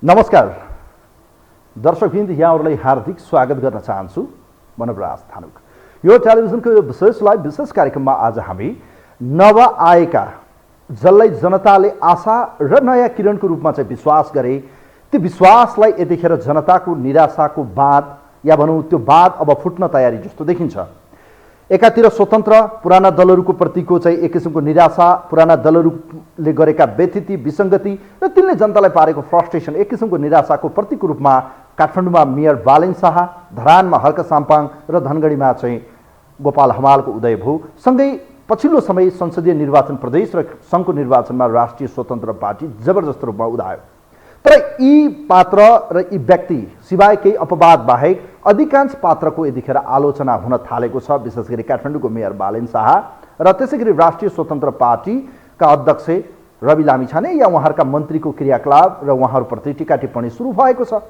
नमस्कार दर्शकवृन्द, यहाँहरूलाई हार्दिक स्वागत गर्न चाहन्छु। मनोराज थानुक यो टेलिभिजनको यो विशेष कार्यक्रममा आज हामी नवआएका जसलाई जनताले आशा र नयाँ किरणको रूपमा चाहिँ विश्वास गरे, त्यो विश्वासलाई यतिखेर जनताको निराशाको बाँध या भनौँ त्यो बाँध अब फुट्न तयारी जस्तो देखिन्छ। एकातिर स्वतन्त्र पुराना दलहरूको प्रतिको चाहिँ एक किसिमको निराशा, पुराना दलहरूले गरेका व्यथिति विसङ्गति र तिनले जनतालाई पारेको फ्रस्ट्रेसन, एक किसिमको निराशाको प्रतीकको रूपमा काठमाडौँमा मेयर बालेन शाह, धरानमा हर्क साम्पाङ र धनगढीमा चाहिँ गोपाल हमालको उदय भयो। सँगै पछिल्लो समय संसदीय निर्वाचन प्रदेश र सङ्घको निर्वाचनमा राष्ट्रिय स्वतन्त्र पार्टी जबरजस्त रूपमा उदायो। तर यी पात्र र यी व्यक्ति सिवाय केही अपवाद बाहेक अधिकांश पात्रको यतिखेर आलोचना हुन थालेको छ, विशेष गरी काठमाडौँको मेयर बालेन शाह र त्यसै गरी राष्ट्रिय स्वतन्त्र पार्टीका अध्यक्ष रवि लामिछाने या उहाँहरूका मन्त्रीको क्रियाकलाप र उहाँहरूप्रति टीका टिप्पणी सुरु भएको छ।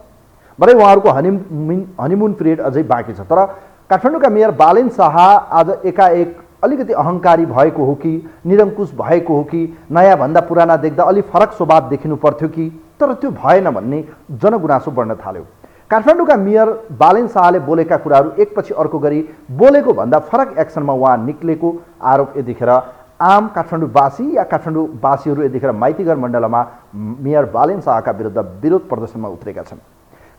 भरे उहाँहरूको हनीमुन पिरियड अझै बाँकी छ। तर काठमाडौँका मेयर बालेन शाह आज एकाएक अलिकति अहङ्कारी भएको हो कि निरङ्कुश भएको हो कि नयाँ भन्दा पुराना देख्दा अलि फरक स्वभाव देखिनु पर्थ्यो कि, तर त्यो भएन भन्ने जनगुनासो बढ्न थाल्यो। काठमाडौँका मेयर बालेन शाहले बोलेका कुराहरू एकपछि अर्को गरी बोलेको भन्दा फरक एक्सनमा उहाँ निक्लेको आरोप यतिखेर आम काठमाडौँवासी या काठमाडौँवासीहरू यतिखेर माइतीघर मण्डलमा मेयर बालेन शाहका विरुद्ध विरोध प्रदर्शनमा उत्रेका छन्।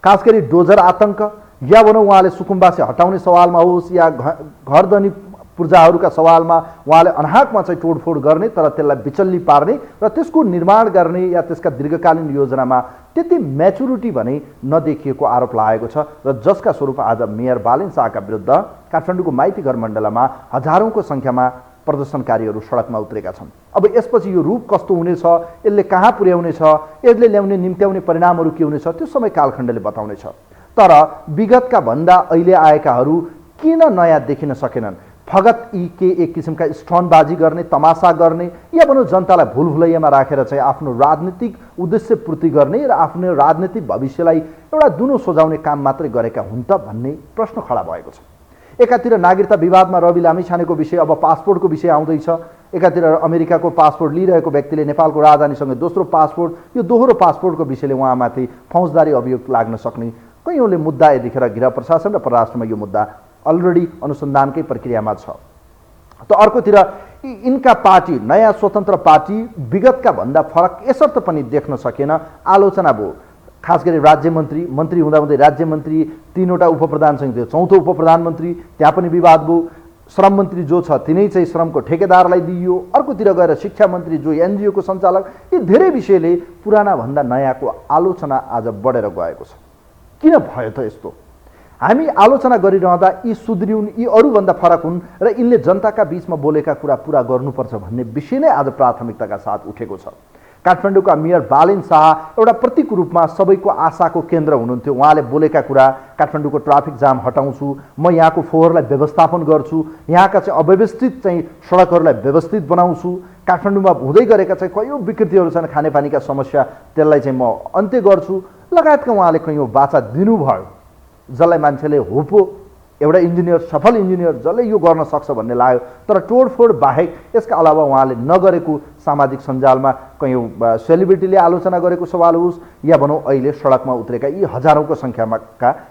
खास गरी डोजर आतंक या भनौँ उहाँले सुकुम्बासी हटाउने सवालमा होस् या घरधनी पूर्जाहरूका सवालमा उहाँले अनाहकमा चाहिँ तोडफोड गर्ने, तर त्यसलाई विचल्ली पार्ने र त्यसको निर्माण गर्ने या त्यसका दीर्घकालीन योजनामा त्यति म्याचुरिटी भने नदेखिएको आरोप लागेको छ र जसका स्वरूप आज मेयर बालेन शाहका विरुद्ध काठमाडौँको माइतीघर मण्डलमा हजारौंको संख्यामा प्रदर्शनकारीहरू सडकमा उत्रेका छन्। अब यसपछि यो रूप कस्तो हुनेछ, यसले कहाँ पुर्याउनेछ, यसले ल्याउने निम्त्याउने परिणामहरू के हुनेछ, त्यो समय कालखण्डले बताउनेछ। तर विगतका भन्दा अहिले आएकाहरू किन नयाँ देखिन सकेनन्? फगत यी के एक किसिमका स्टनबाजी गर्ने, तमासा गर्ने या भनौँ जनतालाई भुलभुलैयामा राखेर चाहिँ आफ्नो राजनीतिक उद्देश्य पूर्ति गर्ने र आफ्नो राजनीतिक भविष्यलाई एउटा दुनो सोझाउने काम मात्रै गरेका हुन् त भन्ने प्रश्न खडा भएको छ। एकातिर नागरिकता विवादमा रवि लामिछानेको विषय, अब पासपोर्टको विषय आउँदैछ। एकातिर अमेरिकाको पासपोर्ट लिइरहेको व्यक्तिले नेपालको राजधानीसँग दोस्रो पासपोर्ट, यो दोहोरो पासपोर्टको विषयले उहाँमाथि फौजदारी अभियोग लाग्न सक्ने कैयौँले मुद्दा यतिखेर गृह प्रशासन र परराष्ट्रमा यो मुद्दा अलरेडी अनुसन्धानकै प्रक्रियामा छ। त अर्कोतिर यिनका पार्टी नयाँ स्वतन्त्र पार्टी विगतका भन्दा फरक यसर्थ पनि देख्न सकेन, आलोचना भयो। खास गरी मन्त्री हुँदाहुँदै राज्यमन्त्री, तीनवटा उपप्रधानसँग थियो चौथो उपप्रधानमन्त्री, त्यहाँ पनि विवाद भयो। श्रम मन्त्री जो छ तिनै चाहिँ श्रमको ठेकेदारलाई दिइयो। अर्कोतिर गएर शिक्षा मन्त्री जो एनजिओको सञ्चालक, यी धेरै विषयले पुराना भन्दा नयाँको आलोचना आज बढेर गएको छ। किन भयो त यस्तो? हामी आलोचना गरिरहँदा यी सुध्रिउन्, यी अरूभन्दा फरक हुन् र यिनले जनताका बीचमा बोलेका कुरा पुरा गर्नुपर्छ भन्ने विषय नै आज प्राथमिकताका साथ उठेको छ। काठमाडौँका मेयर बालेन शाह एउटा प्रतीक रूपमा सबैको आशाको केन्द्र हुनुहुन्थ्यो। उहाँले बोलेका कुरा, काठमाडौँको ट्राफिक जाम हटाउँछु, म यहाँको फोहोरलाई व्यवस्थापन गर्छु, यहाँका चाहिँ अव्यवस्थित चाहिँ सडकहरूलाई व्यवस्थित बनाउँछु, काठमाडौँमा हुँदै गरेका चाहिँ कयौँ विकृतिहरू छन्, खानेपानीका समस्या, त्यसलाई चाहिँ म अन्त्य गर्छु लगायतका उहाँले कयौँ बाचा दिनुभयो, जसलाई मान्छेले होपो एउटा इन्जिनियर, सफल इन्जिनियर जसले यो गर्न सक्छ भन्ने लाग्यो। तर तोडफोड बाहेक यसका अलावा उहाँले नगरेको सामाजिक सञ्जालमा कयौँ सेलिब्रिटीले आलोचना गरेको सवाल होस् या भनौँ अहिले सडकमा उत्रेका यी हजारौंको सङ्ख्यामा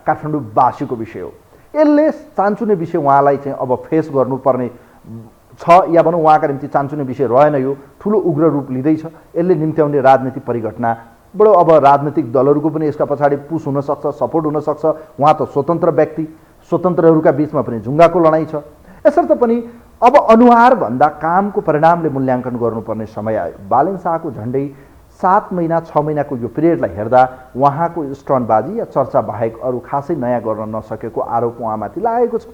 काठमाडौँवासीको विषय हो। यसले चान्चुने विषय उहाँलाई चाहिँ अब फेस गर्नुपर्ने छ या भनौँ उहाँका निम्ति चान्चुने विषय रहेन, यो ठुलो उग्र रूप लिँदैछ। यसले निम्त्याउने राजनीतिक परिघटना बडो अब राजनीतिक दलहरूको पनि यसका पछाडि पुस हुनसक्छ, सपोर्ट हुनसक्छ। उहाँ त स्वतन्त्र व्यक्ति, स्वतन्त्रहरूका बीचमा पनि जुङ्गाको लडाइँ छ। यसर्थ पनि अब अनुहार भन्दा कामको परिणामले मूल्याङ्कन गर्नुपर्ने समय आयो। बालेन शाहको झन्डै 7 महिना 6 महिनाको यो पिरियडलाई हेर्दा उहाँको स्टनबाजी या चर्चा बाहेक अरू खासै नयाँ गर्न नसकेको आरोप उहाँमाथि लागेको छ।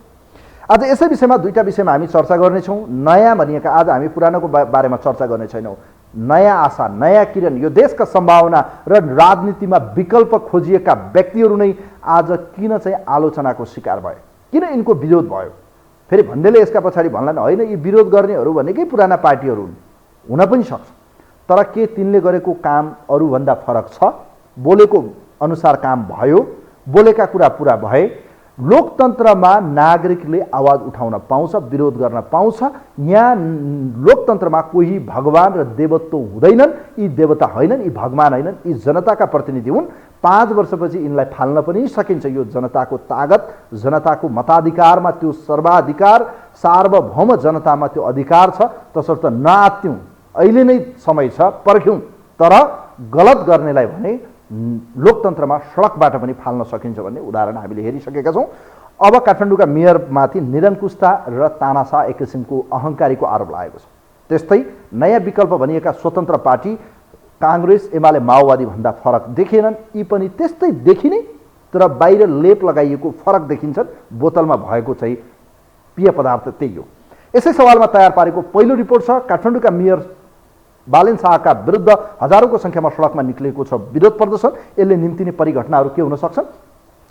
आज यसै विषयमा दुईटा विषयमा हामी चर्चा गर्नेछौँ। नयाँ भनिएका, आज हामी पुरानोको बारेमा चर्चा गर्ने छैनौँ। नयाँ आशा, नयाँ किरण, यो देशका सम्भावना र राजनीतिमा विकल्प खोजिएका व्यक्तिहरू नै आज किन चाहिँ आलोचनाको शिकार भए, किन यिनको विरोध भयो? फेरि भन्दैले यसका पछाडि भन्लान् होइन यी विरोध गर्नेहरू भनेकै पुराना पार्टीहरू हुन्, हुन पनि सक्छ। तर के तिनले गरेको काम अरूभन्दा फरक छ? बोलेको अनुसार काम भयो, बोलेका कुरा पुरा भए लोकतन्त्रमा नागरिकले आवाज उठाउन पाउँछ, विरोध गर्न पाउँछ। यहाँ लोकतन्त्रमा कोही भगवान र देवत्व हुँदैनन्, यी देवता होइनन्, यी भगवान होइनन्, यी जनताका प्रतिनिधि हुन्। 5 वर्षपछि यिनलाई फाल्न पनि सकिन्छ। यो जनताको तागत, जनताको मताधिकारमा त्यो सर्वाधिकार, सार्वभौम जनतामा त्यो अधिकार छ। तसर्थ नआत्त्यौँ, अहिले नै समय छ, पर्ख्यौँ। तर गलत गर्नेलाई भने लोकतन्त्रमा सडकबाट पनि फाल्न सकिन्छ भन्ने उदाहरण हामीले हेरिसकेका छौँ। अब काठमाडौँका मेयरमाथि निरङ्कुशता र तानाशाह एक किसिमको अहङ्कारीको आरोप लागेको छ। त्यस्तै नयाँ विकल्प भनिएका स्वतन्त्र पार्टी काङ्ग्रेस, एमाले, माओवादी भन्दा फरक देखिएनन्। यी पनि त्यस्तै देखिने तर बाहिर लेप लगाइएको फरक देखिन्छन्। बोतलमा भएको चाहिँ पेय पदार्थ त्यही हो। यसै सवालमा तयार पारेको पहिलो रिपोर्ट छ। काठमाडौँका मेयर बालेन शाहका विरुद्ध हजारौंको संख्यामा सडकमा निक्लेको छ विरोध प्रदर्शन। यसले निम्तिने परिघटनाहरू के हुन सक्छन्,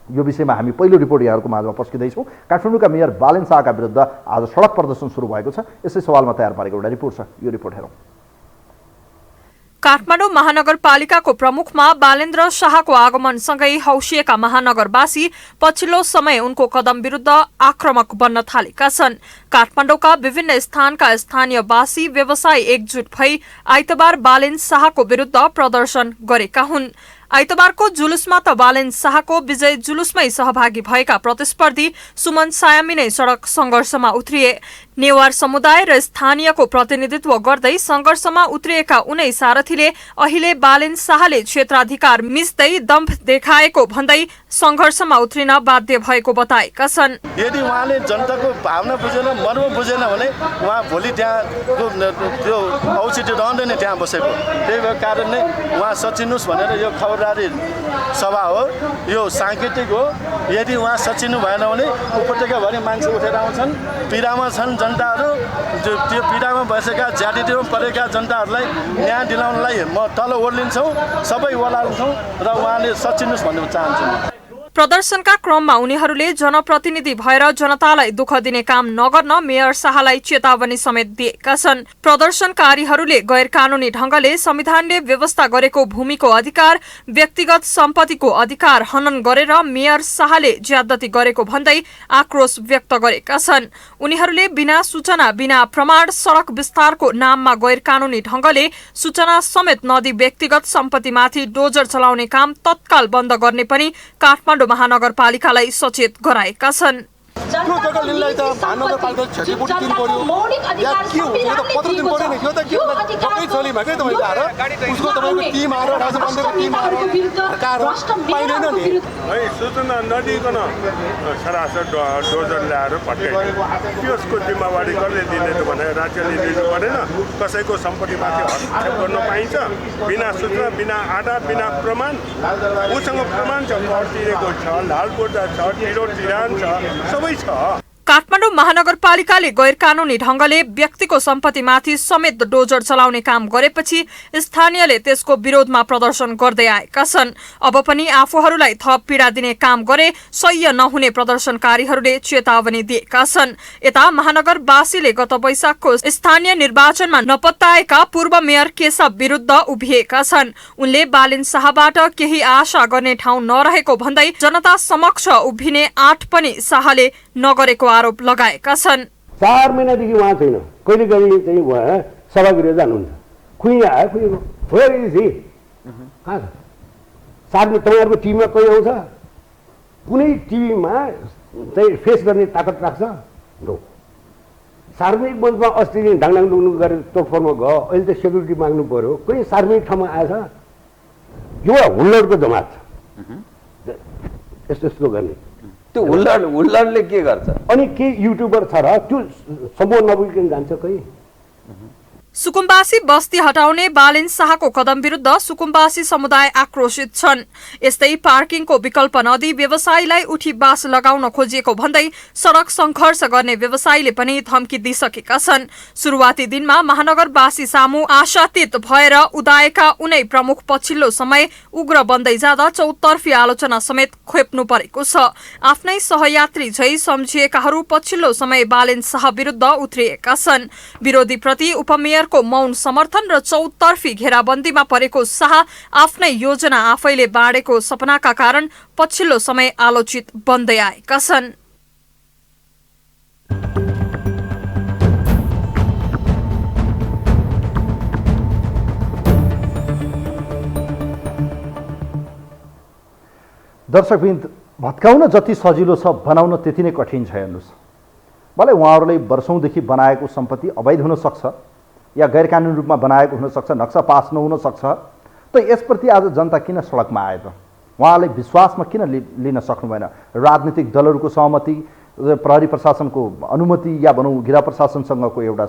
यो विषयमा हामी पहिलो रिपोर्ट यहाँहरूको माझमा पस्किँदैछौँ। काठमाडौँका मेयर बालेन शाहका विरुद्ध आज सडक प्रदर्शन सुरु भएको छ। यसै सवालमा तयार पारेको एउटा रिपोर्ट छ, यो रिपोर्ट हेरौँ। काठमाडौँ महानगरपालिकाको प्रमुखमा बालेन्द्र शाहको आगमनसँगै हौसिएका महानगरवासी पछिल्लो समय उनको कदम विरुद्ध आक्रामक बन्न थालेका छन्। काठमाडौँका विभिन्न स्थानका स्थानीयवासी व्यवसायी एकजुट भई आइतबार बालेन शाहको विरुद्ध प्रदर्शन गरेका हुन्। आइतबारको जुलुसमा त बालेन शाहको विजय जुलुसमै सहभागी भएका प्रतिस्पर्धी सुमन सायामी नै सडक संघर्षमा उत्रिए। नेवार समुदाय र स्थानीयको प्रतिनिधित्व गर्दै संघर्षमा उत्रिएका उनै सारथीले अहिले बालेन शाहले क्षेत्राधिकार मिच्दै दम्भ देखाएको भन्दै संघर्षमा उत्रिन बाध्य भएको बताएका छन्। यदि उहाँले जनताको भावना बुझेन, मर्म बुझेन भने उहाँ भोलि त्यहाँ त्यो औचित्य रहँदैन त्यहाँ बसेको। त्यही भएको कारण नै उहाँ सचिनुस् भनेर यो खबरदारी सभा हो, यो साङ्केतिक हो। यदि उहाँ सचिनु भएन भने उपत्यकाभरि मान्छे उठेर आउँछन्। पीडामा छन् जनताहरू, त्यो पीडामा बसेका ज्यादिटीमा परेका जनताहरूलाई न्याय दिलाउनलाई म तल ओर्लिन्छौँ, सबै ओर्लिन्छौँ र उहाँले सचिनुस् भन्न चाहन्छु। प्रदर्शनका क्रममा उनीहरूले जनप्रतिनिधि भएर जनतालाई दुःख दिने काम नगर्न मेयर शाहलाई चेतावनी समेत दिएका छन्। प्रदर्शनकारीहरूले गैर कानूनी ढंगले संविधानले व्यवस्था गरेको भूमिको अधिकार, व्यक्तिगत सम्पत्तिको अधिकार हनन गरेर मेयर शाहले ज्यादती गरेको भन्दै आक्रोश व्यक्त गरेका छन्। उनीहरूले बिना सूचना, बिना प्रमाण सड़क विस्तारको नाममा गैर कानूनी ढंगले सूचना समेत नदी व्यक्तिगत सम्पत्तिमाथि डोजर चलाउने काम तत्काल बन्द गर्ने पनि काठमाडौँ महानगरपालिकालाई सचेत गराएका छन्। त्यो जग्गालाई त महानगरपालिका क्षतिपूर्ति दिनु पर्यो या के हो, यो त पत्र दिनु पर्यो नि। यो त के सबै चोलीमा के तपाईँ आएर उसको तपाईँको टिम आएर राजबन्धको टिम आएर सरकार पाइँदैन नि है। सूचना नदिकन सरासर डोजर ल्याएर पठाइदियो, त्यसको जिम्मेवारी कसले दिने त भने राज्यले दिनु परेन। कसैको सम्पत्तिमाथि हस्तक्षेप गर्न पाइन्छ बिना सूचना, बिना आधार, बिना प्रमाण। उसँग प्रमाण छ, कर तिरेको छ, लालकोटा छ, तिरोड तिरान छ, सबै छ। काठमाडौँ महानगरपालिकाले गैर कानूनी ढंगले व्यक्तिको सम्पत्तिमाथि समेत डोजर चलाउने काम गरेपछि स्थानीयले त्यसको विरोधमा प्रदर्शन गर्दै आएका छन्। अब पनि आफूहरूलाई थप पीडा दिने काम गरे सह्य नहुने प्रदर्शनकारीहरूले चेतावनी दिएका छन्। यता महानगरवासीले गत वैशाखको स्थानीय निर्वाचनमा नपत्ताएका पूर्व मेयर केशव विरुद्ध उभिएका छन्। उनले बालेन शाहबाट केही आशा गर्ने ठाउँ नरहेको भन्दै जनता समक्ष उभिने आँट पनि शाहले नगरेको आरोप लगाएका छन्। 4 महिनादेखि उहाँ छैन, कहिले कहिले चाहिँ उहाँ सभागृह जानुहुन्छ। खुइ आयो, खुइको कहाँ छ? साथमा तपाईँहरूको टिममा कोही आउँछ? कुनै टिभीमा चाहिँ फेस गर्ने ताकत राख्छ? सार्वजनिक मञ्चमा अस्ति दिन ढाङढाङ डुङ्डुङ गरेर तोडफोडमा गयो, अहिले त सेक्युरिटी माग्नु पर्यो। कोही सार्वजनिक ठाउँमा आएछ? यो हुल्लडको जमात छ यस्तो यस्तो गर्ने। त्यो हुल्लडले के गर्छ? अनि के युट्युबर छ र त्यो समूह नबुझिकन जान्छ कोही? सुकुम्बासी बस्ती हटाउने बालेन शाहको कदम विरुद्ध सुकुम्बासी समुदाय आक्रोशित छन्। यस्तै पार्किङको विकल्प नदिई व्यवसायीलाई उठी बास लगाउन खोजिएको भन्दै सड़क संघर्ष गर्ने व्यवसायीले पनि धम्की दिइसकेका छन्। सुरुवाती दिनमा महानगरवासी सामु आशातीत भएर उदाएका उनै प्रमुख पछिल्लो समय उग्र बन्दै जाँदा चौतर्फी आलोचना समेत खोप्नु परेको छ। आफ्नै सहयात्री झै सम्झिएकाहरू पछिल्लो समय बालेन शाह विरुद्ध उत्रिएका छन्। विरोधीप्रति उपमेयर सरकारको मौन समर्थन र चौतर्फी घेराबन्दीमा परेको शाह आफ्नै योजना आफैले बाँडेको सपनाका कारण पछिल्लो समय आलोचित बन्दै आएका छन्। दर्शकवृन्द, भत्काउन जति सजिलो छ बनाउन त्यति नै कठिन छ। हेर्नुहोस्, भलै उहाँहरूले वर्षौँदेखि बनाएको सम्पत्ति अवैध हुन सक्छ या गैर कानुनी रूपमा बनाएको हुन सक्छ, नक्सा पास नहुन सक्छ, त यसप्रति आज जनता किन सडकमा आए त? उहाँले विश्वासमा किन लिन सक्नु भएन? राजनीतिक दलहरूको सहमति, प्रहरी प्रशासनको अनुमति या भनौँ गृह प्रशासनसँगको एउटा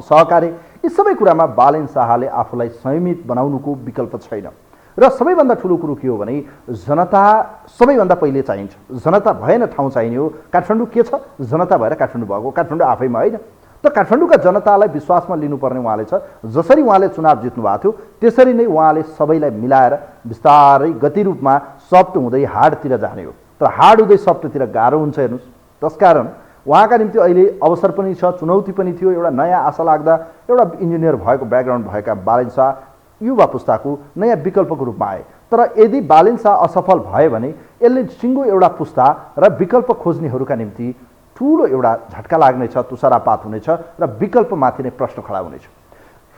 सहकार्य, यी सबै कुरामा बालेन शाहले आफूलाई संयमित बनाउनुको विकल्प छैन। र सबैभन्दा ठुलो कुरो के हो भने जनता सबैभन्दा पहिले चाहिन्छ। जनता भएन ठाउँ चाहिने हो। काठमाडौँ के छ? जनता भएर काठमाडौँ भएको, काठमाडौँ आफैमा होइन। त काठमाडौँका जनतालाई विश्वासमा लिनुपर्ने उहाँले छ। जसरी उहाँले चुनाव जित्नु भएको थियो त्यसरी नै उहाँले सबैलाई मिलाएर बिस्तारै गति रूपमा सफ्ट हुँदै हार्डतिर जाने हो। तर हार्ड हुँदै सफ्टतिर गाह्रो हुन्छ। हेर्नुहोस्, त्यसकारण उहाँका निम्ति अहिले अवसर पनि छ, चुनौती पनि थियो। एउटा नयाँ आशा लाग्दा एउटा इन्जिनियर भएको ब्याकग्राउन्ड भएका बालेन शाह युवा पुस्ताको नयाँ विकल्पको रूपमा आए। तर यदि बालेन शाह असफल भयो भने यसले सिङ्गो एउटा पुस्ता र विकल्प खोज्नेहरूका निम्ति ठुलो एउटा झट्का लाग्नेछ, तुषारापात हुनेछ र विकल्पमाथि नै प्रश्न खडा हुनेछ।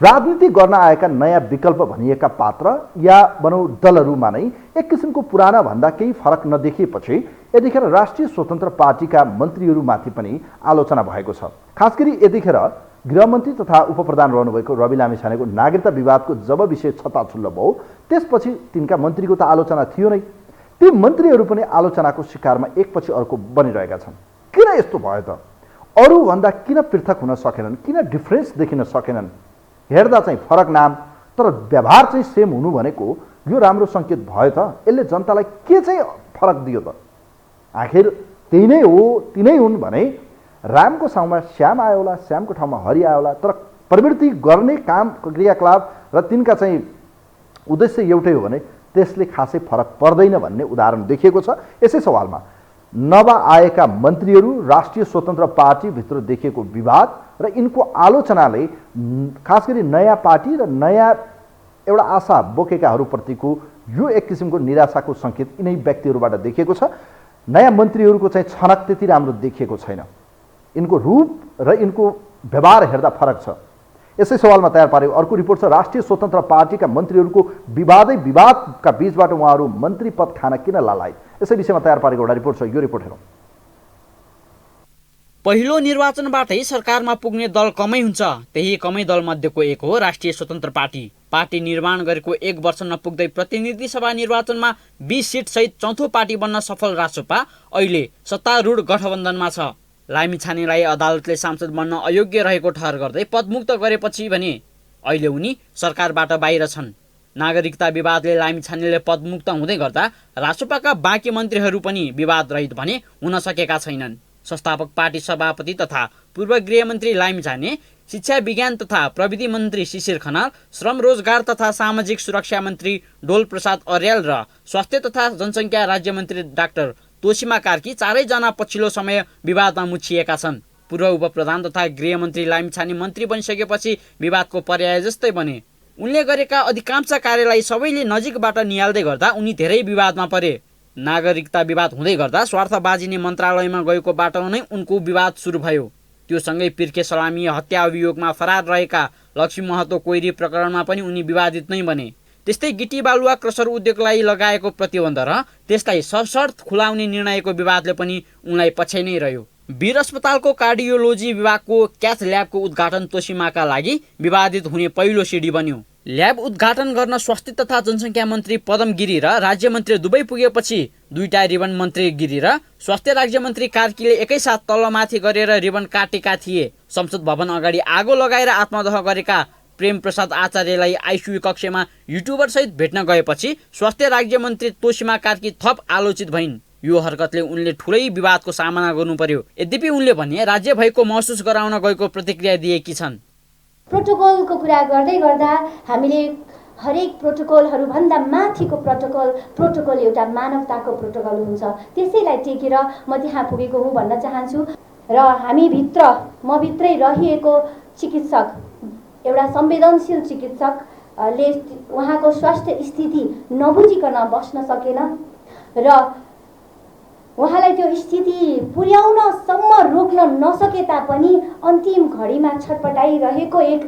राजनीति गर्न आएका नयाँ विकल्प भनिएका पात्र या भनौँ दलहरूमा नै एक किसिमको पुराना भन्दा केही फरक नदेखिएपछि यतिखेर राष्ट्रिय स्वतन्त्र पार्टीका मन्त्रीहरूमाथि पनि आलोचना भएको छ। खास गरी यतिखेर गृहमन्त्री तथा उपप्रधान रहनुभएको रवि लामिछानेको नागरिकता विवादको जब विषय छताछुल्लो भयो त्यसपछि तिनका मन्त्रीको त आलोचना थियो नै। ती मन्त्रीहरू पनि आलोचनाको शिकारमा एकपछि अर्को बनिरहेका छन्। किन यस्तो भयो त? अरूभन्दा किन पृथक हुन सकेनन्? किन डिफ्रेन्स देखिन सकेनन्? हेर्दा चाहिँ फरक नाम तर व्यवहार चाहिँ सेम हुनु भनेको यो राम्रो सङ्केत भयो त? यसले जनतालाई के चाहिँ फरक दियो त? आखिर त्यही नै हो, तिनै हुन् भने रामको ठाउँमा श्याम आयो होला, श्यामको ठाउँमा हरि आयो होला, तर प्रवृत्ति गर्ने काम क्रियाकलाप र तिनका चाहिँ उद्देश्य एउटै हो भने त्यसले खासै फरक पर्दैन भन्ने उदाहरण देखिएको छ। यसै सवालमा नवआएका मन्त्रीहरू, राष्ट्रिय स्वतन्त्र पार्टीभित्र देखिएको विवाद र यिनको आलोचनाले खास गरी नयाँ पार्टी र नयाँ एउटा आशा बोकेकाहरूप्रतिको यो एक किसिमको निराशाको सङ्केत यिनै व्यक्तिहरूबाट देखिएको छ। नयाँ मन्त्रीहरूको चाहिँ छनक त्यति राम्रो देखिएको छैन। यिनको रूप र यिनको व्यवहार हेर्दा फरक छ। यसै सवालमा तयार पारेको अर्को रिपोर्ट छ, राष्ट्रिय स्वतन्त्र पार्टीका मन्त्रीहरूको विवादै विवादका बीचबाट उहाँहरू मन्त्री पद खान किन लालाए? यसै विषयमा तयार पारेको एउटा रिपोर्ट छ, यो रिपोर्ट हेरौँ। पहिलो निर्वाचनबाटै सरकारमा पुग्ने दल कमै हुन्छ। त्यही कमै दल मध्येको एक हो राष्ट्रिय स्वतन्त्र पार्टी। पार्टी निर्माण गरेको 1 वर्ष नपुग्दै प्रतिनिधि सभा निर्वाचनमा 20 सिट सहित चौथो पार्टी बन्न सफल रासोपा अहिले सत्तारूढ गठबन्धनमा छ। लामिछानेलाई अदालतले सांसद बन्न अयोग्य रहेको ठहर गर्दै पदमुक्त गरेपछि भने अहिले उनी सरकारबाट बाहिर छन्। नागरिकता विवादले लामिछानेले पदमुक्त हुँदै गर्दा रासोपाका बाँकी मन्त्रीहरू पनि विवाद रहित भने हुन सकेका छैनन्। संस्थापक पार्टी सभापति तथा पूर्व गृहमन्त्री लामिछाने, शिक्षा विज्ञान तथा प्रविधि मन्त्री शिशिर खनाल, श्रम रोजगार तथा सामाजिक सुरक्षा मन्त्री डोल प्रसाद अर्याल र स्वास्थ्य तथा जनसङ्ख्या राज्य मन्त्री डाक्टर तोसीमा कार्की चारैजना पछिल्लो समय विवादमा मुछिएका छन्। पूर्व उपप्रधान तथा गृहमन्त्री लामिछाने मन्त्री बनिसकेपछि विवादको पर्याय जस्तै बने। उनले गरेका अधिकांश कार्यलाई सबैले नजिकबाट निहाल्दै गर्दा उनी धेरै विवादमा परे। नागरिकता विवाद हुँदै गर्दा स्वार्थ बाजिने मन्त्रालयमा गएको बाटोमा नै उनको विवाद सुरु भयो। त्यो सँगै पिर्के सलामी हत्या अभियोगमा फरार रहेका लक्ष्मी महतो कोइरी प्रकरणमा पनि उनी विवादित नै बने। त्यस्तै गिटी बालुवा क्रसर उद्योगलाई लगाएको प्रतिबन्ध र त्यसलाई सशर्त खुलाउने निर्णयको विवादले पनि उनलाई पछ्याइ नै रह्यो। वीर अस्पतालको कार्डियोलोजी विभागको क्याथ ल्याबको उद्घाटन तोसीमाका लागि विवादित हुने पहिलो सिडी बन्यो। ल्याब उद्घाटन गर्न स्वास्थ्य तथा जनसङ्ख्या मन्त्री पदम गिरी र राज्य मन्त्री दुवै पुगेपछि दुईटा रिबन मन्त्री गिरी र स्वास्थ्य राज्य मन्त्री कार्कीले एकैसाथ तल्लोमाथि गरेर रिबन काटेका थिए। संसद भवन अगाडि आगो लगाएर आत्मदह गरेका प्रेम प्रसाद आचार्यलाई आइसियु कक्षमा युट्युबर सहित भेट्न गएपछि स्वास्थ्य राज्य मन्त्री तोसीमा कार्की थप आलोचित भइन्। यो हरकतले उनले ठुलै विवादको सामना गर्नु पर्यो। यद्यपि उनले भने राज्य भएको महसुस गराउन गएको प्रतिक्रिया दिएकी छन्। प्रोटोकलको कुरा गर्दै गर्दा हामीले हरेक प्रोटोकलहरू भन्दा माथिको प्रोटोकल एउटा मानवताको प्रोटोकल हुन्छ। त्यसैलाई टेकेर म त्यहाँ पुगेको हुँ भन्न चाहन्छु। र हामी भित्र म भित्रै रहिएको चिकित्सक एउटा संवेदनशील चिकित्सकले उहाँको स्वास्थ्य स्थिति नबुझिकन बस्न सकेन र उहाँलाई त्यो स्थिति पुर्याउनसम्म रोक्न नसके तापनि अन्तिम घडीमा छटपटाइरहेको एक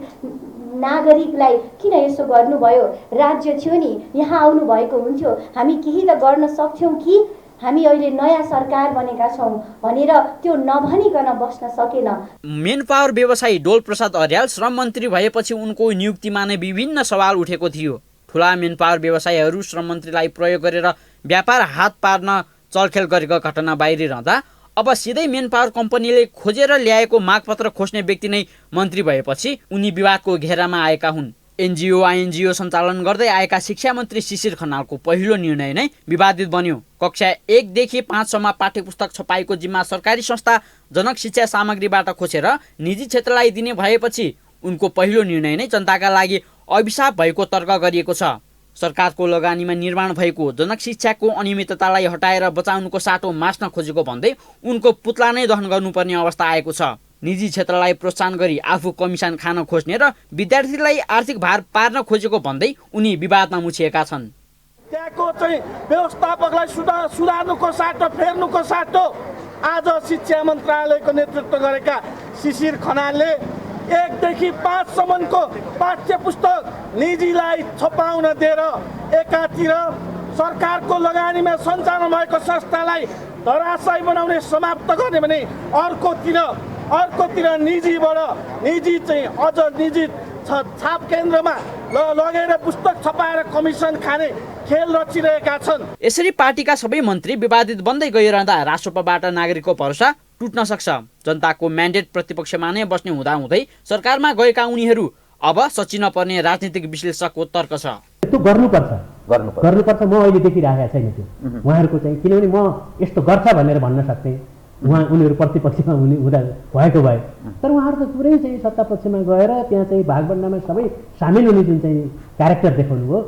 नागरिकलाई किन यसो गर्नुभयो? राज्य थियो नि, यहाँ आउनु भएको हुन्थ्यो, हामी केही त गर्न सक्थ्यौँ कि, हामी अहिले नयाँ सरकार बनेका छौँ भनेर त्यो नभनिकन बस्न सकेन। मेन पावर व्यवसायी डोल प्रसाद अर्याल श्रम मन्त्री भएपछि उनको नियुक्तिमा नै विभिन्न सवाल उठेको थियो। ठुला मेन पावर व्यवसायीहरू श्रम मन्त्रीलाई प्रयोग गरेर व्यापार हात पार्न चलखेल गरेको घटना बाहिरिरहँदा अब सिधै मेन पावर कम्पनीले खोजेर ल्याएको मागपत्र खोज्ने व्यक्ति नै मन्त्री भएपछि उनी विवादको घेरामा आएका हुन्। एनजिओ आइएनजिओ सञ्चालन गर्दै आएका शिक्षा मन्त्री शिशिर खनालको पहिलो निर्णय नै विवादित बन्यो। कक्षा 1 देखि 5 सम्म पाठ्यपुस्तक छपाईको जिम्मा सरकारी संस्था जनक शिक्षा सामग्रीबाट खोजेर निजी क्षेत्रलाई दिने भएपछि उनको पहिलो निर्णय नै जनताका लागि अभिशाप भएको तर्क गरिएको छ। सरकारको लगानीमा निर्माण भएको जनक शिक्षाको अनियमिततालाई हटाएर बचाउनुको साटो मास्न खोजेको भन्दै उनको पुतला नै दहन गर्नुपर्ने अवस्था आएको छ। निजी क्षेत्रलाई प्रोत्साहन गरी आफू कमिसन खान खोज्ने र विद्यार्थीलाई आर्थिक भार पार्न खोजेको भन्दै उनी विवादमा मुछिएका छन्। त्यहाँको चाहिँ व्यवस्थापकलाई सुधार्नुको साटो फेर्नुको साटो आज शिक्षा मन्त्रालयको नेतृत्व गरेका शिशिर खनालले 1 देखि 5 सम्मको पाठ्य पुस्तक निजीलाई छपाउन दिएर एकातिर सरकारको लगानीमा सञ्चालन भएको संस्थालाई धराशायी बनाउने समाप्त गर्ने भने अर्कोतिर निजी चाहिँ अझ निजी छाप केन्द्रमा लगेर पुस्तक छपाएर कमिसन खाने खेल रचिरहेका छन्। यसरी पार्टीका सबै मन्त्री विवादित बन्दै गइरहँदा राष्ट्रपतिबाट नागरिकको भरोसा टुट्न सक्छ। जनताको म्यान्डेट प्रतिपक्षमा नै बस्ने हुँदाहुँदै सरकारमा गएका उनीहरू अब सचिन पर्ने राजनीतिक विश्लेषकको तर्क छ। त्यो गर्नुपर्छ म अहिले देखिरहेको छैन त्यो उहाँहरूको चाहिँ, किनभने म यस्तो गर्छ भनेर भन्न सक्थेँ उनीहरू प्रतिपक्षमा हुँदा भएको भए, तर उहाँहरू त पुरै चाहिँ सत्तापक्षमा गएर त्यहाँ चाहिँ भागभण्डामा सबै सामेल हुने जुन चाहिँ क्यारेक्टर देखाउनु हो,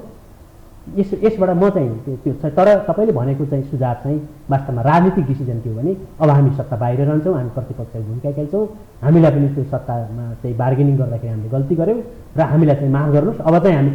यसबाट म चाहिँ त्यो छ। तर तपाईँले भनेको चाहिँ सुझाव चाहिँ वास्तवमा राजनीतिक डिसिजन के हो भने अब हामी सत्ता बाहिर रहन्छौँ, हामी प्रतिपक्षको भूमिका खेल्छौँ, हामीलाई पनि त्यो सत्तामा चाहिँ बार्गेनिङ गर्दाखेरि हामीले गल्ती गऱ्यौँ र हामीलाई चाहिँ माफ गर्नुहोस्, अब चाहिँ हामी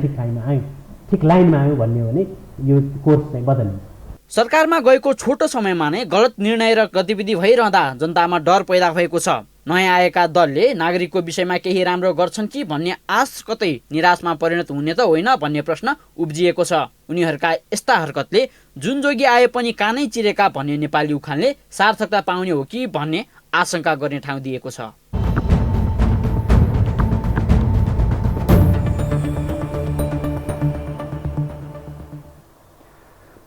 ठिक लाइनमा आयौँ भन्ने हो भने यो कोर्स चाहिँ बदलिन्छ। सरकारमा गएको छोटो समयमा नै गलत निर्णय र गतिविधि भइरहँदा जनतामा डर पैदा भएको छ। नयाँ आएका दलले नागरिकको विषयमा केही राम्रो गर्छन् कि भन्ने आश कतै निराशमा परिणत हुने त होइन भन्ने प्रश्न उब्जिएको छ। उनीहरूका यस्ता हरकतले जुन जोगी आए पनि कानै चिरेका भन्ने नेपाली उखानले सार्थकता पाउने हो कि भन्ने आशंका गर्ने ठाउँ दिएको छ।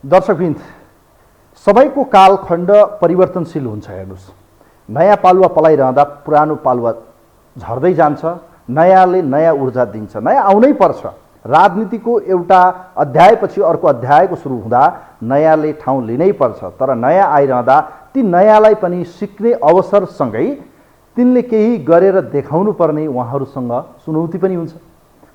दर्शकवृन्द, सबैको कालखण्ड परिवर्तनशील हुन्छ। हेर्नुहोस्, नयाँ पालुवा पलाइरहँदा पुरानो पालुवा झर्दै जान्छ, नयाँले नयाँ ऊर्जा दिन्छ, नयाँ आउनै पर्छ। राजनीतिको एउटा अध्यायपछि अर्को अध्यायको सुरु हुँदा नयाँले ठाउँ लिनै पर्छ, तर नयाँ आइरहँदा ती नयाँलाई पनि सिक्ने अवसरसँगै तिनले केही गरेर देखाउनु पर्ने उहाँहरूसँग चुनौती पनि हुन्छ।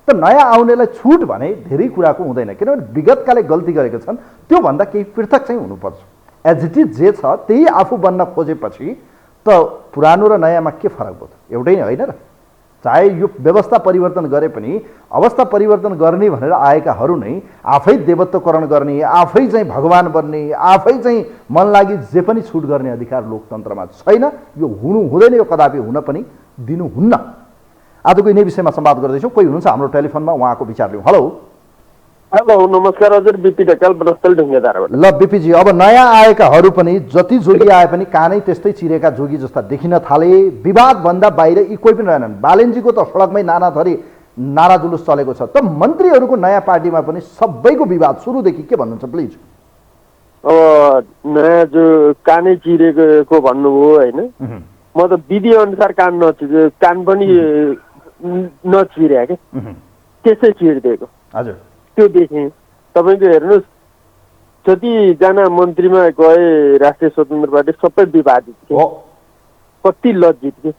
त नयाँ आउनेलाई छुट भने धेरै कुराको हुँदैन, किनभने विगतकाले गल्ती गरेका छन् त्योभन्दा केही पृथक चाहिँ हुनुपर्छ। एज इट इज जे छ त्यही आफू बन्न खोजेपछि त पुरानो र नयाँमा के फरक भयो? एउटै नै होइन र? चाहे यो व्यवस्था परिवर्तन गरे पनि अवस्था परिवर्तन गर्ने भनेर आएकाहरू नै आफै देवत्वकरण गर्ने, आफै चाहिँ भगवान बन्ने, आफै चाहिँ मन लागि जे पनि छुट गर्ने अधिकार लोकतन्त्रमा छैन। यो हुनु हुँदैन, यो कदापि हुन पनि दिनुहुन्न। आजको यिनै विषयमा संवाद गर्दैछौँ। कोही हुनुहुन्छ हाम्रो टेलिफोनमा, उहाँको विचार लिउँ। हेलो हेलो, नमस्कार हजुर, बिपी ढकाल बनस्थल ढुङ्गेधारबाट। ल बिपीजी, अब नयाँ आएकाहरू पनि जति जोगी आए पनि कानै त्यस्तै चिरेका जोगी जस्ता देखिन थाले। विवादभन्दा बाहिर यी कोही पनि रहेनन्। बालेनजीको त सडकमै नानाथरी नारा जुलुस चलेको छ, त मन्त्रीहरूको नयाँ पार्टीमा पनि सबैको विवाद सुरुदेखि के भन्नुहुन्छ प्लिज? अब नयाँ जो कानै चिरेको भन्नुभयो होइन, म त विधि अनुसार कान पनि नचिरे क्या, त्यसै चिरिदिएको हजुर त्यो देखेँ। तपाईँको हेर्नुहोस्, जतिजना मन्त्रीमा गए राष्ट्रिय स्वतन्त्र पार्टी सबै विवादित थिए, कति लज्जित थिए।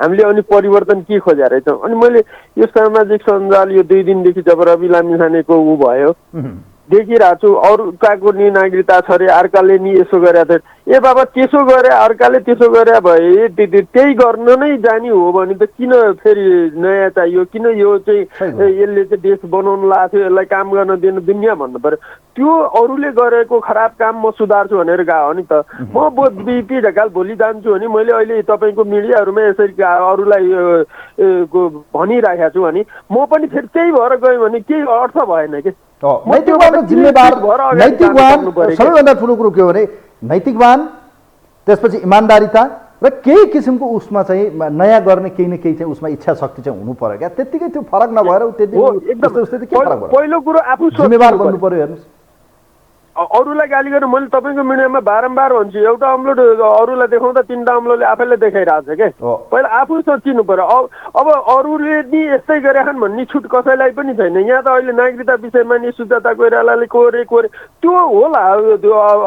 हामीले अनि परिवर्तन के खोजेर रहेछौँ। अनि मैले यो सामाजिक सञ्जाल यो 2 दिनदेखि जब रवि लामिछानेको ऊ भयो, देखिरहेको छु अरूकाको नि नागरिकता छ अरे अर्काले नि यसो गरेका थिए। ए बाबा त्यसो गरे अर्काले त्यसो गरे भए त्यही गर्न नै जाने हो भने त किन फेरि नयाँ चाहियो, किन यो चाहिँ यसले चाहिँ देश बनाउनु लाग्थ्यो, यसलाई काम गर्न दिनु दुनियाँ भन्नु पर्यो। त्यो अरूले गरेको खराब काम म सुधार्छु भनेर गयो भने त म बिपी ढकाल भोलि जान्छु भने मैले अहिले तपाईँको मिडियाहरूमा यसरी अरूलाई भनिराखेको छु भने म पनि फेरि त्यही भएर गएँ भने केही अर्थ भएन कि। नैतिकवानको जिम्मेवार नैतिकवान सबैभन्दा ठुलो कुरो के हो भने नैतिकवान, त्यसपछि इमान्दारिता र केही किसिमको उसमा चाहिँ नयाँ गर्ने केही न केही चाहिँ उसमा इच्छा शक्ति चाहिँ हुनु पर्यो क्या। त्यतिकै त्यो फरक नभएर पहिलो कुरो आफू जिम्मेवार बन्नु पर्यो। हेर्नुहोस् अरूलाई गाली गरेर मैले तपाईँको मिडियामा बारम्बार भन्छु एउटा अम्लोड अरूलाई देखाउँदा 3टा अम्लोले आफैले देखाइरहेको छ क्या। पहिला आफू सोचिनु पर्यो। अब अरूले नि यस्तै गरेछन् भन्ने छुट कसैलाई पनि छैन। यहाँ त अहिले नागरिकता विषयमा नि सुजाता कोइरालाले कोरे त्यो होला।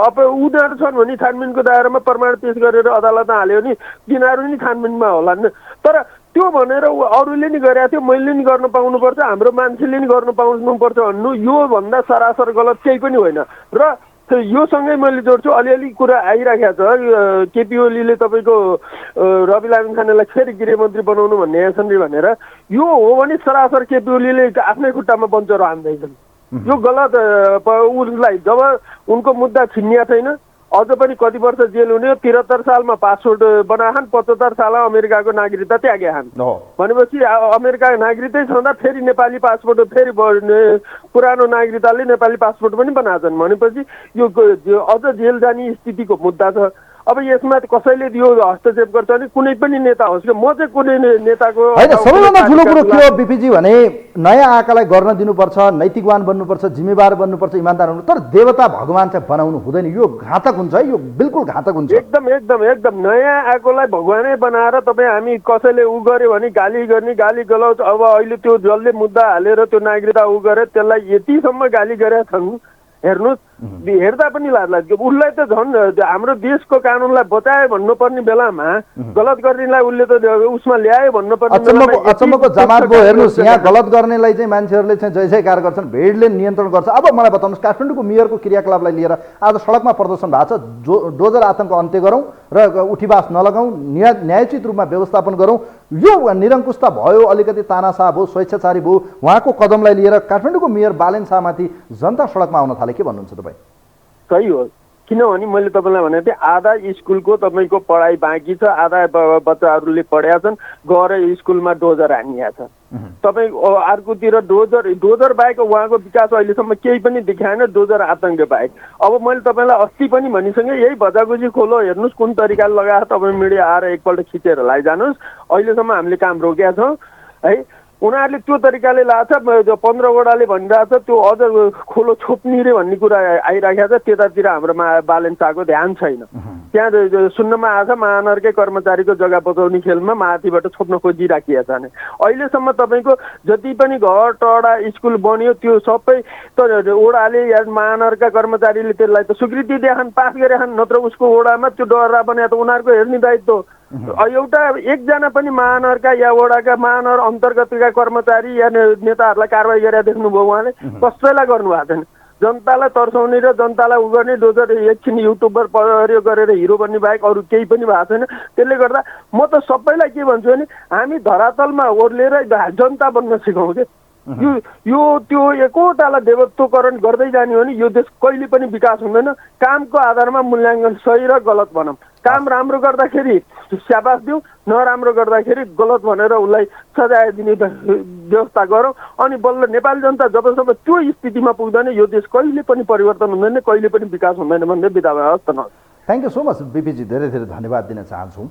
अब उनीहरू छन् भने छानबिनको दायरामा प्रमाण पेश गरेर अदालतमा हाल्यो भने तिनीहरू नि छानबिनमा होला नि। तर त्यो भनेर अरूले नि गरेको थियो मैले नि गर्न पाउनुपर्छ, हाम्रो मान्छेले नि गर्न पाउनुपर्छ भन्नु यो भन्दा सरासर गलत केही पनि होइन। र यो सँगै मैले जोड्छु अलिअलि कुरा आइराखेको छ। केपी ओलीले तपाईँको रवि लामिछानेलाई फेरि गृहमन्त्री बनाउनु भन्ने छन् भनेर यो हो भने सरासर केपी ओलीले आफ्नै खुट्टामा बन्चरो हान्दैछन्। यो गलत उसलाई जब उनको मुद्दा छिन्निया छैन अझ पनि कति वर्ष जेल हुने। 73 सालमा पासपोर्ट बनाएछन्, 75 सालमा अमेरिकाको नागरिकता त्यागेछन् भनेपछि अमेरिकाको नागरिकतै छँदा फेरि नेपाली पासपोर्ट फेरि पुरानो नागरिकताले नेपाली पासपोर्ट पनि बनाएछन् भनेपछि यो अझ जेल जाने स्थितिको मुद्दा छ। अब यसमा कसैले यो हस्तक्षेप गर्छ भने कुनै पनि नेता होस् कि म चाहिँ कुनै नेताको होइन। सबैभन्दा ठुलो कुरो के हो बिपीजी भने नयाँ आँखालाई गर्न दिनुपर्छ, नैतिकवान बन्नुपर्छ, जिम्मेवार बन्नुपर्छ, इमान्दार हुनु। तर देवता भगवान चाहिँ बनाउनु हुँदैन। यो घातक हुन्छ है, यो बिल्कुल घातक हुन्छ। एकदम नयाँ आएकोलाई भगवानै बनाएर तपाईँ हामी कसैले उ गर्यो भने गाली गर्ने गाली गलौज। अब अहिले त्यो जसले मुद्दा हालेर त्यो नागरिकता उ गरे त्यसलाई यतिसम्म गाली गरेका छन्। हेर्नुहोस् हेर्दा पनि लाज लाग्यो। उसलाई त झन् हाम्रो देशको कानुनलाई बचाए भन्नुपर्ने बेलामा गलत गर्नेलाई उसले त उसमा ल्यायो भन्नुपर्ने अचम्मको जमात भयो। हेर्नुहोस् यहाँ गलत गर्नेलाई चाहिँ मान्छेहरूले चाहिँ जय जयकार गर्छन्, भिडले नियन्त्रण गर्छ। अब मलाई बताउनुहोस् काठमाडौँको मेयरको क्रियाकलापलाई लिएर आज सडकमा प्रदर्शन भएको छ। डोजर आतङ्क अन्त्य गरौँ र उठीवास नलगाउँ, न्यायोचित रूपमा व्यवस्थापन गरौँ। यो निरङ्कुशता भयो, अलिकति तानाशाह भयो, स्वेच्छाचारी भयो। उहाँको कदमलाई लिएर काठमाडौँको मेयर बालेन शाहमाथि जनता सडकमा आउन थाले। के भन्नुहुन्छ तपाईँ? सही हो, किनभने मैले तपाईँलाई भनेको थिएँ आधा स्कुलको तपाईँको पढाइ बाँकी छ, आधा बच्चाहरूले पढेका छन्, गएर स्कुलमा डोजर हानिया छ। तपाईँ अर्कोतिर डोजर बाहेक उहाँको विकास अहिलेसम्म केही पनि देखाएन, डोजर आतङ्क बाहेक। अब मैले तपाईँलाई अस्ति पनि भनिसँगै यही भजागुजी खोलो हेर्नुहोस् कुन तरिकाले लगाएर तपाईँ मिडिया आएर एकपल्ट खिचेर लैजानुहोस्। अहिलेसम्म हामीले काम रोकेका छौँ है। उनीहरूले त्यो तरिकाले लाछ। 15 वडाले भनिरहेछ त्यो अझ खोलो छोप्ने रे भन्ने कुरा आइराखेको छ। त्यतातिर हाम्रो बालेन शाहको ध्यान छैन। त्यहाँ सुन्नमा आएछ महानगरकै कर्मचारीको जग्गा बचाउने खेलमा माथिबाट छोप्न खोजिराखिएको छ। अहिलेसम्म तपाईँको जति पनि घर टडा स्कुल बन्यो त्यो सबै त ओडाले या महानगरका कर्मचारीले त्यसलाई त स्वीकृति दिएछन्, पास गरेछन्। नत्र उसको ओडामा त्यो डरा बनाए त उनीहरूको हेर्ने दायित्व। एउटा एकजना पनि महानगरका या वडाका महानगर अन्तर्गतका कर्मचारी या नेताहरूलाई कारवाही गरेर देख्नुभयो उहाँले? कसैलाई गर्नुभएको छैन। जनतालाई तर्साउने र जनतालाई उ गर्ने डोजर एकछिन युट्युबर प्रयोग गरेर हिरो बन्ने बाहेक अरू केही पनि भएको छैन। त्यसले गर्दा म त सबैलाई के भन्छु भने हामी धरातलमा ओर्लेर जनता बन्न सिकाउँ के। यो त्यो एकवटालाई देवत्वकरण गर्दै जाने हो भने यो देश कहिले पनि विकास हुँदैन। कामको आधारमा मूल्याङ्कन सही र गलत बनाऊँ। काम राम्रो गर्दाखेरि स्याबास दिउँ, नराम्रो गर्दाखेरि गलत भनेर उसलाई सजाय दिने व्यवस्था गरौँ। अनि बल्ल नेपाली जनता जबसम्म त्यो स्थितिमा पुग्दैन यो देश कहिले पनि परिवर्तन हुँदैन, कहिले पनि विकास हुँदैन भन्ने बिदा भयो। हस् त न। थ्याङ्क यू सो मच बिपीजी, धेरै धेरै धन्यवाद दिन चाहन्छु।